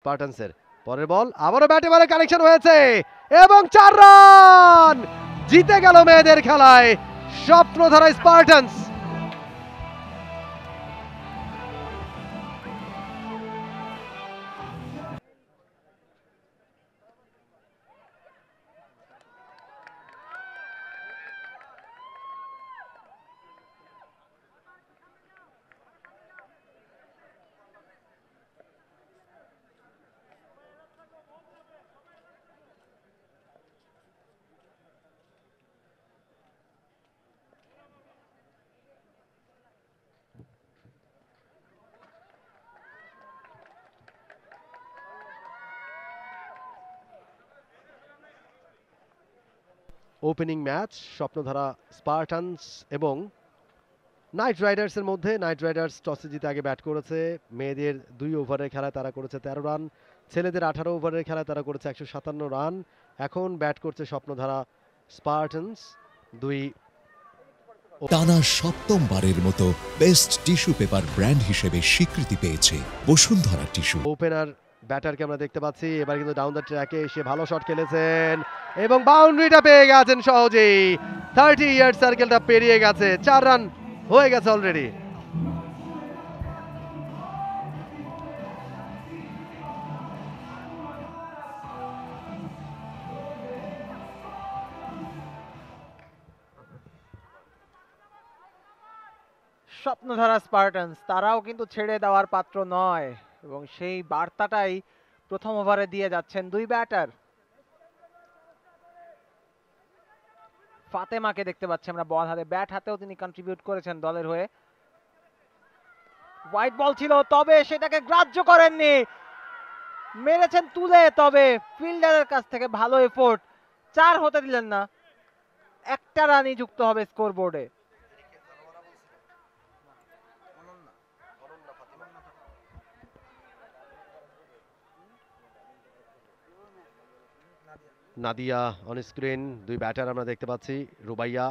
স্পার্টানসের। পরের বল আবারও ব্যাটে বলে কানেকশন হয়েছে এবং 4 রান, জিতে গেল মেয়েদের খেলায় Swapnadhara Spartans. Opening match Swapnadhara Spartans এবং নাইট রাইডার্সের মধ্যে। নাইট রাইডার্স টসে জিতে আগে ব্যাট করেছে। মেয়েদের 2 ওভারের খেলায় তারা করেছে 13 রান, ছেলেদের 18 ওভারের খেলায় তারা করেছে 157 রান। এখন ব্যাট করছে স্বপ্নধারা স্পার্টানস। টানা 7মবারের মতো বেস্ট টিস্যু পেপার ব্র্যান্ড হিসেবে স্বীকৃতি পেয়েছে বসুন্ধরা টিস্যু। ওপেনার ব্যাটারকে আমরা দেখতে পাচ্ছি, এবার কিন্তু ডাউন দ্য ট্র্যাকে এসে ভালো শট খেলেছেন এবং বাউন্ডারিটা পেয়ে গেছেন সহজেই। 30 ইয়ার্ড সার্কেলটা পেরিয়ে গেছে, 4 রান হয়ে গেছে অলরেডি। স্বপ্নধারা স্পার্টানস তারাও কিন্তু ছেড়ে দেওয়ার পাত্র নয় এবং সেই বার্তাটাই প্রথম ওভারে দিয়ে যাচ্ছেন 2 ব্যাটার। ফাতেমাকে দেখতে পাচ্ছি আমরা বল হাতে, ব্যাট হাতেও তিনি কন্ট্রিবিউট করেছেন দলের হয়ে। হোয়াইট বল ছিল, তবে সেটাকে গ্রাহ্য করেননি, মেরেছেন তুলে, তবে ফিল্ডারের কাছ থেকে ভালো এফোর্ট, 4 হতে দিলেন না। একটা রানই যুক্ত হবে স্কোরবোর্ডে। নাদিয়া অন স্ক্রিন, 2 ব্যাটার আমরা দেখতে পাচ্ছি, রুবাইয়া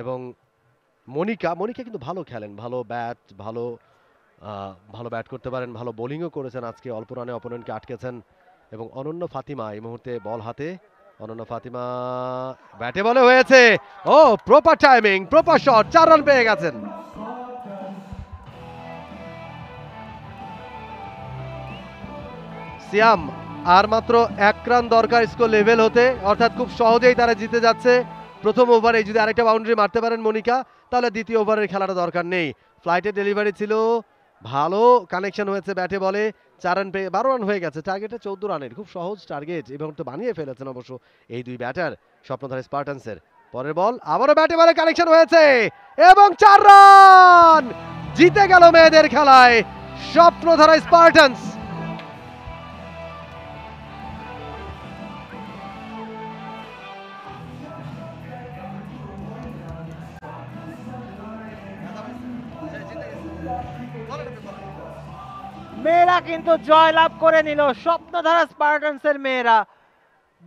এবং মনিকা। মনিকা কিন্তু ভালো খেলেন, ভালো ব্যাট করতে পারেন, ভালো বোলিংও করেছেন আজকে, অল্প রানে অপোনেন্টকে আটকেছেন। এবং অনন্য ফাতিমা এই মুহূর্তে বল হাতে। অনন্য ফাতিমা ব্যাটে বলে হয়েছে, ও proper timing, proper shot, 4 run পেয়ে গেছেন। সিয়াম আর মাত্র 1 রান দরকার স্কোর লেভেল হতে, অর্থাৎ খুব সহজেই তারা জিতে যাচ্ছে। প্রথম ওভারে যদি আরেকটা বাউন্ডারি মারতে পারেন মনিকা, তাহলে দ্বিতীয় ওভারের খেলাটা দরকার নেই। ফ্লাইটের ডেলিভারি ছিল, ভালো কানেকশন হয়েছে ব্যাটে বলে, 4 রান পেয়ে 12 রান হয়ে গেছে। টার্গেটটা 14 রানের, খুব সহজ টার্গেট এবং তো বানিয়ে ফেলেছেন অবশ্য এই 2 ব্যাটার স্বপ্নধারা স্পার্টানসের। পরের বল আবারও ব্যাটে বলে কানেকশন হয়েছে এবং 4 রান, জিতে গেল মেয়েদের খেলায় স্বপ্নধারা স্পার্টানস। মেয়েরা কিন্তু জয় লাভ করে নিল, স্বপ্নধারা স্পার্টানসের মেয়েরা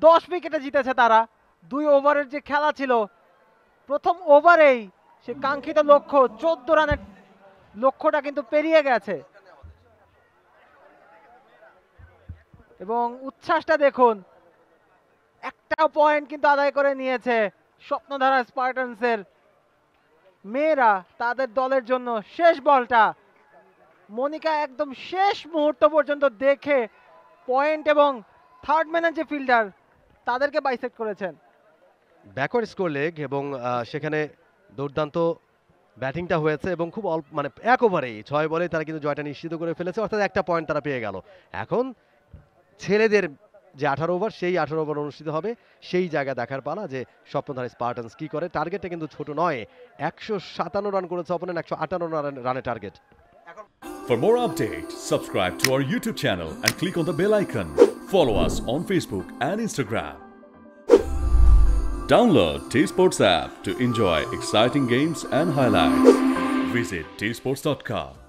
10 উইকেটে জিতেছে তারা। 2 ওভারের যে খেলা ছিল, প্রথম ওভারেই সে কাঙ্ক্ষিত লক্ষ্য 14 রানের লক্ষ্যটা কিন্তু পেরিয়ে গেছে এবং উচ্ছ্বাসটা দেখুন, একটা পয়েন্ট কিন্তু আদায় করে নিয়েছে স্বপ্নধারা স্পার্টানসের মেয়েরা। তাদের দলের জন্য শেষ বলটা মনিকা একদম শেষ মুহূর্ত পর্যন্ত দেখে পয়েন্ট এবং থার্ড ম্যানের যে ফিল্ডার তাদেরকে বাইসেক্ট করেছেন। ব্যাকওয়ার্ড স্কোর লেগ এবং সেখানে দুর্দান্ত ব্যাটিংটা হয়েছে এবং খুব অল্প, মানে 1 ওভারেই 6 বলে তারা কিন্তু জয়টা নিশ্চিত করে ফেলেছে, অর্থাৎ একটা পয়েন্ট তারা পেয়ে গেল। এখন ছেলেদের যে 18 ওভার, সেই 18 ওভার অনুষ্ঠিত হবে, সেই জায়গা দেখার পালা যে স্বপ্নধারা স্পার্টানস কি করে। টার্গেটটা কিন্তু ছোট নয়, 157 রান করেছে অপোনেন্ট, 158 রানের target. For more updates, subscribe to our YouTube channel and click on the bell icon. Follow us on Facebook and Instagram. Download T-Sports app to enjoy exciting games and highlights. Visit tsports.com.